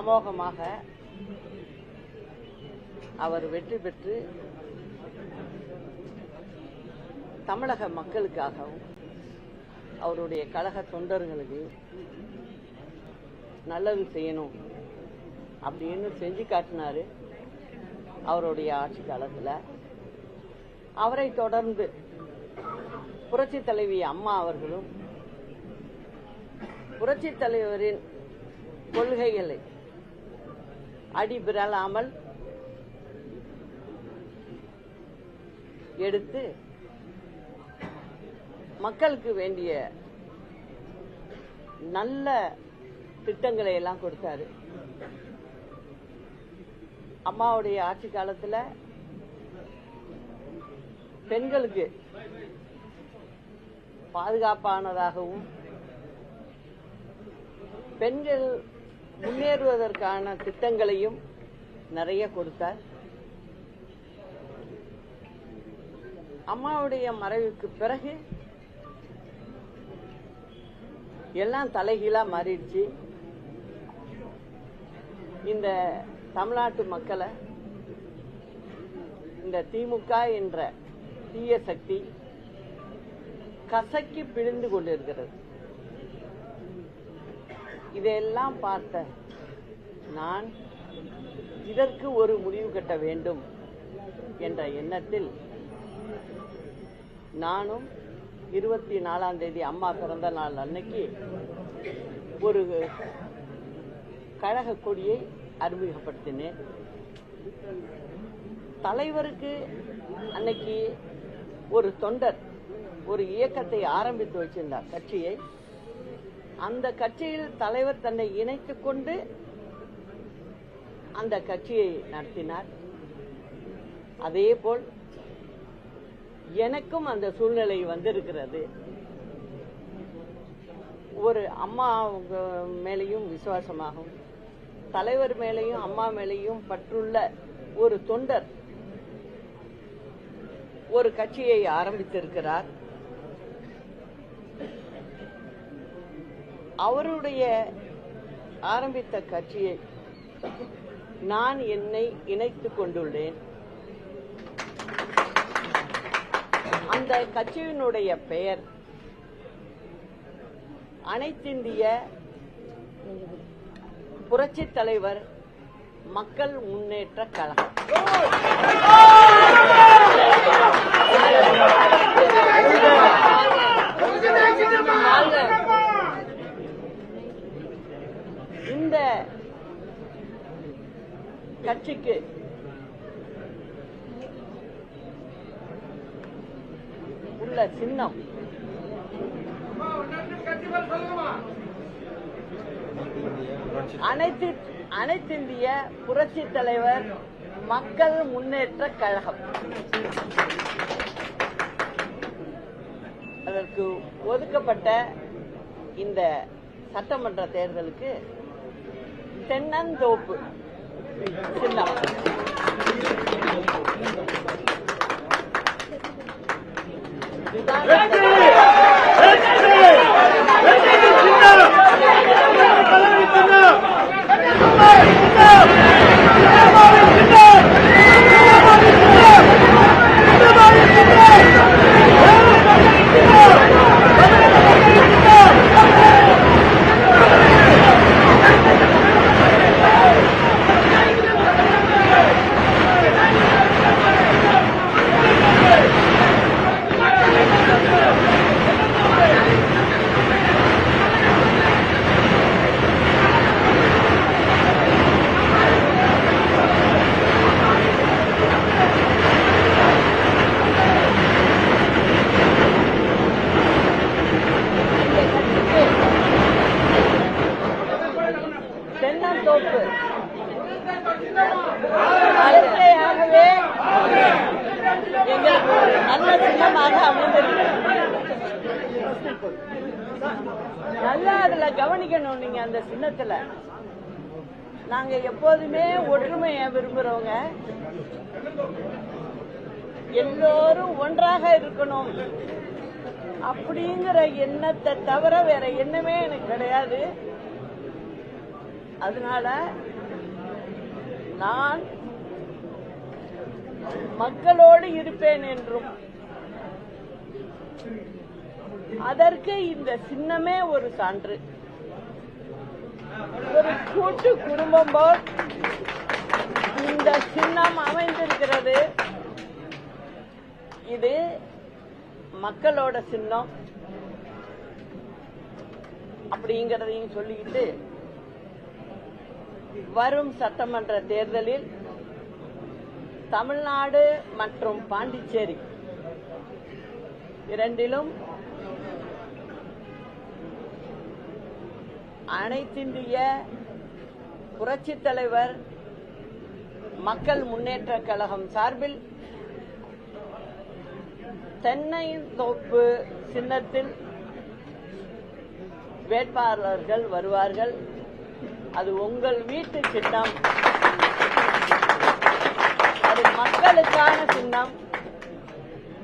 அமோகமாக அவர் வெற்றி பெற்று தமிழக மக்களுக்காகவும் அவருடைய கழக தொண்டர்களுக்கு நல்லது செய்யணும் அப்படின்னு செஞ்சு காட்டினாரு. அவருடைய ஆட்சி காலத்தில் அவரை தொடர்ந்து புரட்சி தலைவி அம்மா அவர்களும் புரட்சி தலைவரின் கொள்கைகளை அடிபிரலாமல் எடுத்து மக்களுக்கு வேண்டிய நல்ல திட்டங்களை எல்லாம் கொடுத்தாரு. அம்மாவுடைய ஆட்சி காலத்துல பெண்களுக்கு பாதுகாப்பானதாகவும் பெண்கள் முன்னேறுவதற்கான திட்டங்களையும் நிறைய கொடுத்தார். அம்மாவுடைய மறைவுக்கு பிறகு எல்லாம் தலைகீழா மாறிடுச்சு. இந்த தமிழ்நாட்டு மக்களை இந்த திமுக என்ற தீய சக்தி கசக்கி பிழிந்து கொண்டிருக்கிறது. இதையெல்லாம் பார்த்த நான் இதற்கு ஒரு முடிவு கட்ட வேண்டும் என்ற எண்ணத்தில் நானும் 24ஆம் தேதி அம்மா பிறந்த நாள் அன்னைக்கு ஒரு கழக கொடியை அறிமுகப்படுத்தினேன். தலைவருக்கு அன்னைக்கு ஒரு தொண்டர் ஒரு இயக்கத்தை ஆரம்பித்து வச்சிருந்தார், கட்சியை. அந்த கட்சியில் தலைவர் தன்னை இணைத்துக் கொண்டு அந்த கட்சியை நடத்தினார். அதேபோல் எனக்கும் அந்த சூழ்நிலை வந்திருக்கிறது. ஒரு அம்மா மேலையும் விசுவாசமாகவும் தலைவர் மேலையும் அம்மா மேலையும் பற்றுள்ள ஒரு தொண்டர் ஒரு கட்சியை ஆரம்பித்திருக்கிறார். அவருடைய ஆரம்பித்த கட்சியை நான் என்னை இணைத்துக் கொண்டுள்ளேன். அந்த கட்சியினுடைய பெயர் அனைத்திந்திய புரட்சி தலைவர் மக்கள் முன்னேற்ற கழகம். இந்த கட்சிக்கு உள்ள சின்னம் அனைத்திந்திய புரட்சி தலைவர் மக்கள் முன்னேற்ற கழகம். அதற்கு ஒதுக்கப்பட்ட இந்த சட்டமன்ற தேர்தலுக்கு தென்னந்தோப்பு சின்னம். தென்னந்தோப்பு இயற்கையாகவே எங்களுக்கு ஒரு நல்ல சின்னமாக அமைந்திருக்கு. நல்லா அதுல கவனிக்கணும். நீங்க அந்த சின்னத்துல நாங்க எப்போதுமே ஒற்றுமையை விரும்புறவங்க, எல்லோரும் ஒன்றாக இருக்கணும் அப்படிங்கிற எண்ணத்தை தவிர வேற எண்ணமே எனக்கு கிடையாது. அதனால நான் மக்களோடு இருப்பேன் என்றும் அதற்கு இந்த சின்னமே ஒரு சான்று. ஒரு கூட்டு குடும்பம் போல் இந்த சின்னம் அமைந்திருக்கிறது. இது மக்களோட சின்னம் அப்படிங்கறதையும் சொல்லிக்கிட்டு வரும் சட்டமன்ற தேர்தலில் தமிழ்நாடு மற்றும் பாண்டிச்சேரி இரண்டிலும் அனைத்திந்திய புரட்சித் தலைவர் மக்கள் முன்னேற்ற கழகம் சார்பில் தென்னந்தோப்பு சின்னத்தில் வேட்பாளர்கள் வருவார்கள். அது உங்கள் வீட்டு சின்னம், அது மக்களுக்கான சின்னம்.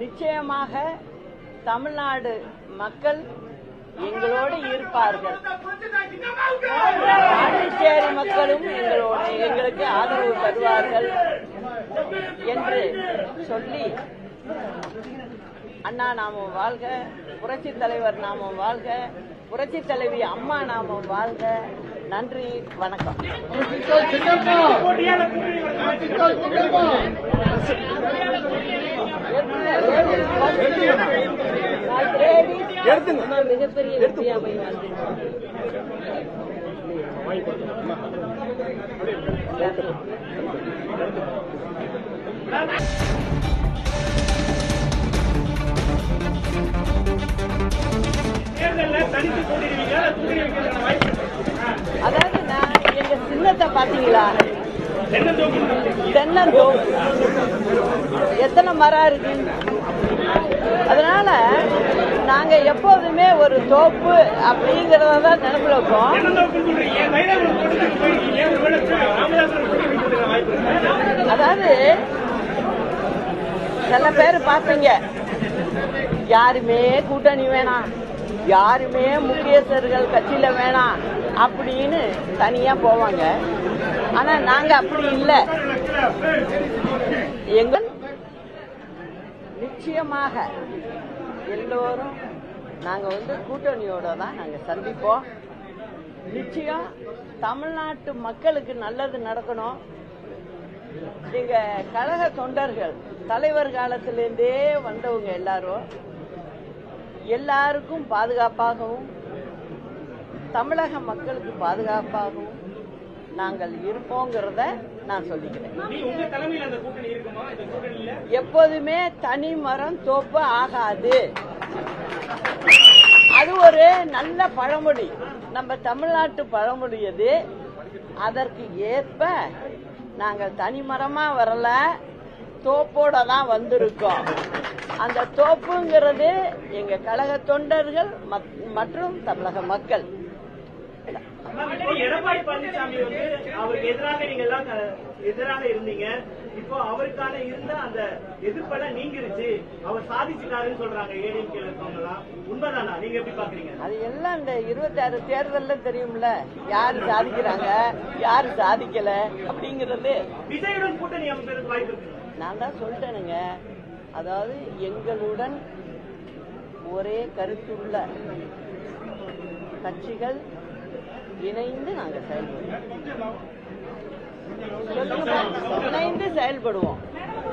நிச்சயமாக தமிழ்நாடு மக்கள் எங்களோடு இருப்பார்கள். பாண்டிச்சேரி மக்களும் எங்களுக்கு ஆதரவு தருவார்கள் என்று சொல்லி அண்ணா நாமம் வாழ்க, புரட்சி தலைவர் நாமம் வாழ்க, புரட்சி தலைவி அம்மா நாமம் வாழ்க. நன்றி, வணக்கம். மிகப்பெரிய வெற்றி அமைவார். அதாவது எங்க சின்னத்தை பாத்தீங்களா? தென்னந்தோப்பு எத்தனை மரம் இருக்கு. அதனால நாங்க எப்போதுமே ஒரு தோப்பு அப்படிங்கறதான் நினைப்புல இருக்கோம். அதாவது சில பேர் பாப்பீங்க, யாருமே கூட்டணி வேணாம், யாருமே முக்கியஸ்தர்கள் கட்சியில வேணாம் அப்படின்னு தனியா போவாங்க. ஆனா நாங்க அப்படி இல்லை. எங்க நிச்சயமாக எல்லோரும் நாங்க கூட்டணியோட தான் நாங்க சந்திப்போம். நிச்சயம் தமிழ்நாட்டு மக்களுக்கு நல்லது நடக்கணும். எங்க கழக தொண்டர்கள் தலைவர் காலத்திலிருந்தே வந்தவங்க எல்லாருக்கும் பாதுகாப்பாகவும் தமிழக மக்களுக்கு பாதுகாப்பாகவும் நாங்கள் இருப்போங்கிறத நான் சொல்லிக்கிறேன். எப்போதுமே தனி மரம் தோப்பு ஆகாது. அது ஒரு நல்ல பழமொழி, நம்ம தமிழ்நாட்டு பழமொழி. அது அதற்கு ஏற்ப நாங்கள் தனி மரமா வரல, தோப்போட தான் வந்திருக்கோம். அந்த தோப்புங்கிறது எங்க கழக தொண்டர்கள் மற்றும் தமிழக மக்கள். எடப்பாடி பழனிசாமி அவருக்கு எதிராக இருந்தீங்க. இப்போ அவருக்கான இருந்த அந்த எதிர்ப்பெல்லாம் நீங்கிருச்சு, அவர் சாதிச்சுட்டாருன்னு சொல்றாங்க ஏடிஎம்கே இருக்கவங்கலாம். உண்மைதானா? நீங்க எப்படி பாக்குறீங்க? அது எல்லாம் இந்த 26 தேர்தல்ல தெரியும்ல, யாரு சாதிக்கிறாங்க யாரு சாதிக்கல அப்படிங்கறது. விஜயுடன் கூட்டணி அமைப்பதற்கு வாய்ப்பு இருக்கு. நான் தான் சொல்லிட்டேனுங்க. அதாவது எங்களுடன் ஒரே கருத்துள்ள கட்சிகள் இணைந்து நாங்க செயல்படுவோம்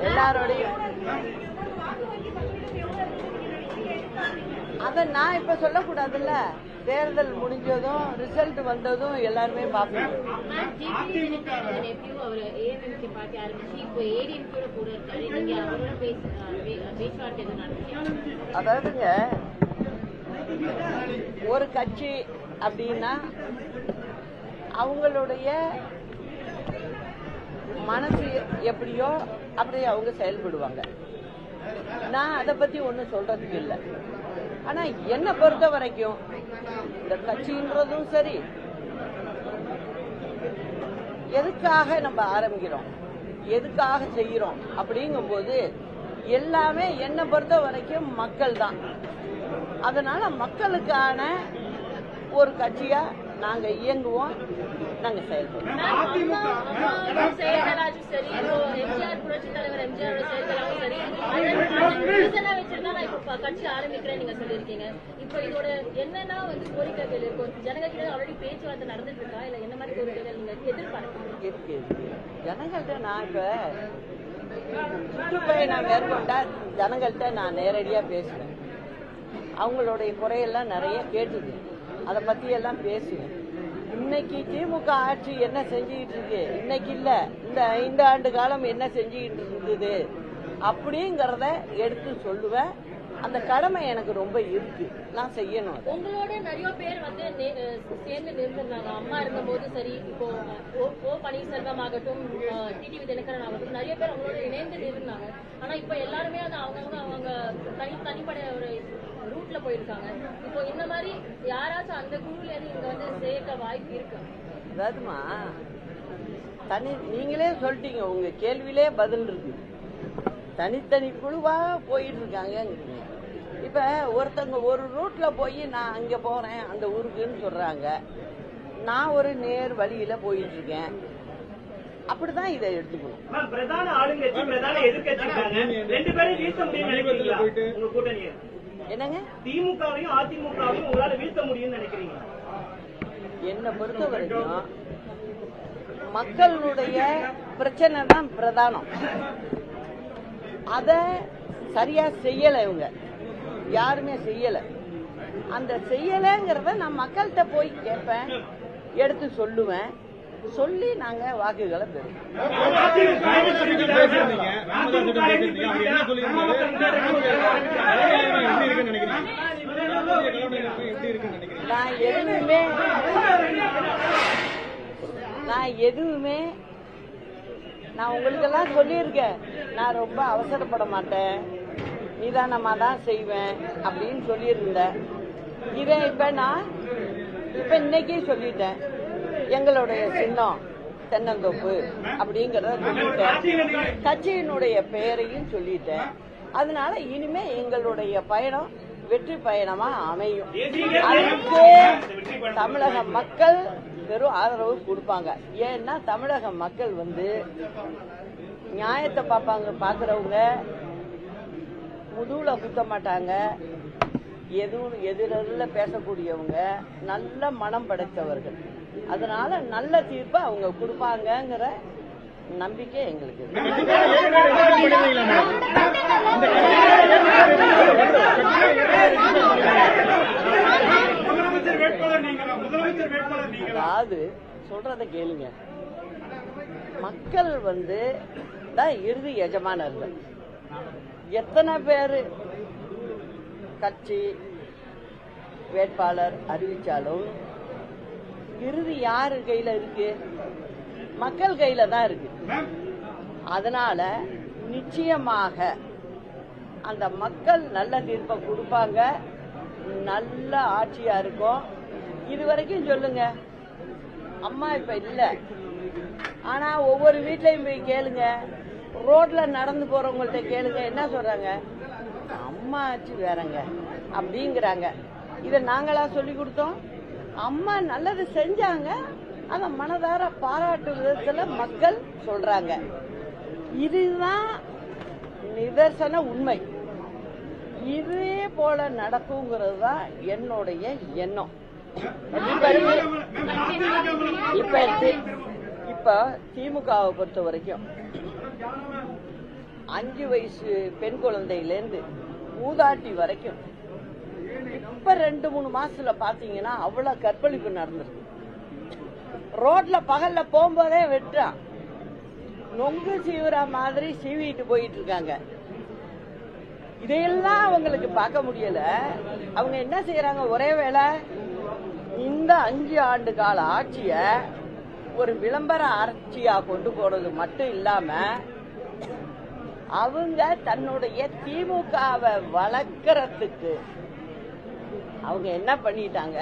எல்லாரோடையும். அத நான் இப்ப சொல்லக்கூடாதுல்ல. தேர்தல் முடிஞ்சதும் ரிசல்ட் வந்ததும் எல்லாருமே பார்ப்போம். அதாவதுங்க, ஒரு கட்சி அப்படின்னா அவங்களுடைய மனசு எப்படியோ அப்படியே அவங்க செயல்படுவாங்க. நான் அதை பத்தி ஒன்னும் சொல்றதுக்கு இல்லை. ஆனா என்ன பொறுத்த வரைக்கும் இந்த கட்சின்றதும் சரி, எதுக்காக நம்ம ஆரம்பிக்கிறோம், எதுக்காக செய்யறோம் அப்படிங்கும் போது எல்லாமே என்ன பொறுத்த வரைக்கும் மக்கள் தான். அதனால மக்களுக்கான ஒரு கட்சியா நாங்க இயங்குவோம். நாங்க செயல்படுறோம். கட்சி ஆரம்பிக்கிறேன் நீங்க சொல்லிருக்கீங்க. இப்ப இதோட என்னன்னா கோரிக்கைகள் இருக்கும், ஜனங்கள்கிட்ட ஆல்ரெடி பேச்சுவார்த்தை நடந்துட்டு இருக்கா, இல்ல என்ன மாதிரி கோரிக்கைகள் நீங்க எதிர்பார்க்கணும்? இருக்கு ஜனங்கள்கிட்ட நான் இப்ப சுற்றுப்பயணம் மேற்கொண்டா ஜனங்கள்கிட்ட நான் நேரடியா பேசுவேன். அவங்களுடைய குறையெல்லாம் நிறைய கேட்டுது, அதை பத்தி எல்லாம் பேசுவேன். இன்னைக்கு திமுக ஆட்சி என்ன செஞ்சுக்கிட்டு இருக்கு, இன்னைக்கு இல்ல இந்த 5 ஆண்டு காலம் என்ன செஞ்சுக்கிட்டு இருந்தது அப்படிங்கறத எடுத்து சொல்லுவேன். அந்த கடமை எனக்கு ரொம்ப இருக்கு, நான் செய்யணும். உங்களோட நிறைய பேர் சேர்ந்து நிறுத்திருந்தாங்க. அம்மா இருந்த போது சரி, இப்போ ஓ பன்னீர்செல்வம் ஆகட்டும், டிடிவி தினகரன் ஆகட்டும், நிறைய பேர் அவங்களோட இணைந்து நிறுத்தினாங்க. ஆனா இப்ப எல்லாருமே அவங்க தனிப்பட ஒரு ரூட்ல போயிருக்காங்க. இப்போ இந்த மாதிரி யாராச்சும் அந்த குழுல இருந்து இங்க சேர்க்க வாய்ப்பு இருக்கு? அதாவதுமா நீங்களே சொல்லிட்டீங்க, உங்க கேள்வியிலே பதில் இருக்கு. தனித்தனி குழுவா போயிட்டு இருக்காங்க. இப்ப ஒருத்தங்க ஒரு ரூட்ல போய் நான் அங்க போறேன் அந்த ஊருக்குன்னு சொல்றாங்க, நான் ஒரு நேர் வழியில போயிட்டு இருக்கேன். அப்படிதான் இதை எடுத்துக்கணும். பிரதான ஆளுங்கட்சி பிரதான எதிர்கட்சி ரெண்டு பேரும் வீழ்த்த முடியும் உங்க கூட்டணி என்னங்க? திமுகவையும் அதிமுகவையும் உங்களால வீழ்த்த முடியும்னு நினைக்கிறீங்க? என்னை பொறுத்த வரைக்கும் மக்களுடைய பிரச்சனை தான் பிரதானம். அத சரியா செய்யல, இவங்க யாருமே செய்யல. அந்த செய்யலங்கிறத நான் மக்கள்கிட்ட போய் கேட்பேன், எடுத்து சொல்லுவேன், சொல்லி நாங்க வாக்குகளை பெறுவோம். நான் உங்களுக்கெல்லாம் சொல்லியிருக்கேன், நான் ரொம்ப அவசரப்பட மாட்டேன், நிதானமா தான் செய்வேன் அப்படின்னு சொல்லியிருந்தேன். இதை இப்ப இன்னைக்கு சொல்லிட்டேன், எங்களுடைய சின்னம் தென்னந்தோப்பு அப்படிங்கறத சொல்லிட்டேன், கட்சியினுடைய பெயரையும் சொல்லிட்டேன். அதனால இனிமே எங்களுடைய பயணம் வெற்றி பயணமா அமையும். அதுக்கு தமிழக மக்கள் பெரும் ஆதரவு கொடுப்பாங்க. ஏன்னா தமிழக மக்கள் நியாயத்தை பாக்குறவங்க முதுகுல குத்த மாட்டாங்க. எதிரில் பேசக்கூடியவங்க நல்ல மனம் படைத்தவர்கள். அதனால நல்ல தீர்ப்பை அவங்க கொடுப்பாங்கங்கிற நம்பிக்கை எங்களுக்கு. அதாவது சொல்றத கேளுங்க, மக்கள் தான் இறுதி எஜமானர்கள். எத்தனை பேரு கட்சி வேட்பாளர் அறிவிச்சாலும் இறுதி யாரு கையில இருக்கு? மக்கள் கையில தான் இருக்கு. அதனால நிச்சயமாக அந்த மக்கள் நல்ல தீர்ப்பை கொடுப்பாங்க, நல்ல ஆட்சியா இருக்கும். இதுவரைக்கும் சொல்லுங்க, அம்மா இப்ப இல்ல, ஆனா ஒவ்வொரு வீட்லயும் போய் கேளுங்க, ரோட்ல நடந்து போறவங்கள்ட்ட கேளுங்க, என்ன சொல்றாங்க? அம்மா ஆட்சி வேறங்க அப்படிங்கிறாங்க. இத நாங்களா சொல்லி கொடுத்தோம்? அம்மா நல்லது செஞ்சாங்க, அத மனதார பாராட்டு விதத்துல மக்கள் சொல்றாங்க. இதுதான் நிதர்சன உண்மை. இதே போல நடக்குங்கிறது தான் என்னுடைய எண்ணம். இப்ப திமுகவை பொறுத்த வரைக்கும் 5 வயசு பெண் குழந்தையிலேருந்து மூதாட்டி வரைக்கும் இப்ப 2-3 மாசத்துல பாத்தீங்கன்னா அவ்வளவு கற்பழிப்பு நடந்திருக்கு. ரோட்ல பகல்ல போகும்போதே வெட்டான், நொங்கு சீவுற மாதிரி சீவிட்டு போயிட்டு இருக்காங்க. இதையெல்லாம் அவங்களுக்கு பார்க்க முடியல. அவங்க என்ன செய்யறாங்க? ஒரே வேளை இந்த 5 ஆண்டு கால ஆட்சிய ஒரு விளம்பர ஆட்சியா கொண்டு போறது மட்டும் இல்லாம அவங்க தன்னுடைய திமுகவை வளர்க்கறதுக்கு அவங்க என்ன பண்ணிட்டாங்க?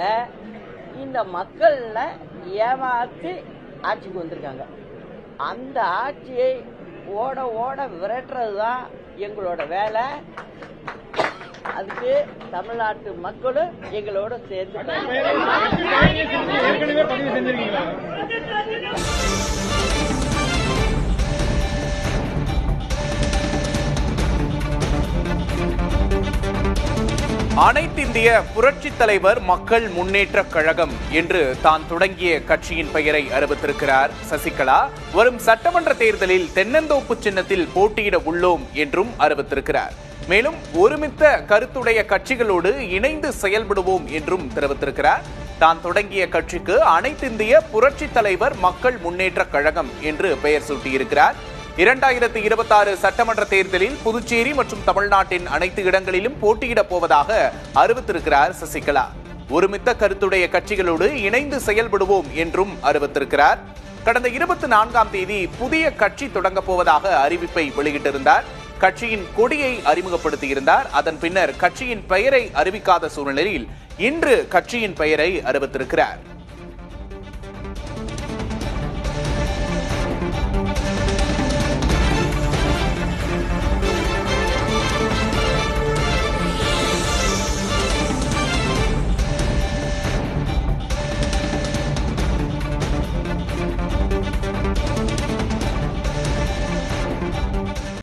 இந்த மக்கள்ல ஏமாத்தி ஆட்சிக்கு வந்திருக்காங்க. அந்த ஆட்சியை ஓட ஓட விரட்டுறதுதான் எங்களோட வேலை. அதுக்கு தமிழ்நாட்டு மக்களும் எங்களோட சேர்ந்து ஏற்கனவே பதிவு செஞ்சிருக்கீங்களா? அனைத்திந்திய புரட்சித் தலைவர் மக்கள் முன்னேற்றக் கழகம் என்று தான் தொடங்கிய கட்சியின் பெயரை அறிவித்திருக்கிறார் சசிகலா. வரும் சட்டமன்ற தேர்தலில் தென்னந்தோப்பு சின்னத்தில் போட்டியிட உள்ளோம் என்றும் அறிவித்திருக்கிறார். மேலும் ஒருமித்த கருத்துடைய கட்சிகளோடு இணைந்து செயல்படுவோம் என்றும் தெரிவித்திருக்கிறார். தான் தொடங்கிய கட்சிக்கு அனைத்திந்திய புரட்சித் தலைவர் மக்கள் முன்னேற்றக் கழகம் என்று பெயர் சூட்டியிருக்கிறார். 2026 சட்டமன்ற தேர்தலில் புதுச்சேரி மற்றும் தமிழ்நாட்டின் அனைத்து இடங்களிலும் போட்டியிடப் போவதாக அறிவித்திருக்கிறார் சசிகலா. ஒருமித்த கருத்துடைய கட்சிகளோடு இணைந்து செயல்படுவோம் என்றும் அறிவித்திருக்கிறார். கடந்த 24ஆம் தேதி புதிய கட்சி தொடங்கப் போவதாக அறிவிப்பை வெளியிட்டிருந்தார். கட்சியின் கொடியை அறிமுகப்படுத்தியிருந்தார். அதன் பின்னர் கட்சியின் பெயரை அறிவிக்காத சூழ்நிலையில் இன்று கட்சியின் பெயரை அறிவித்திருக்கிறார்.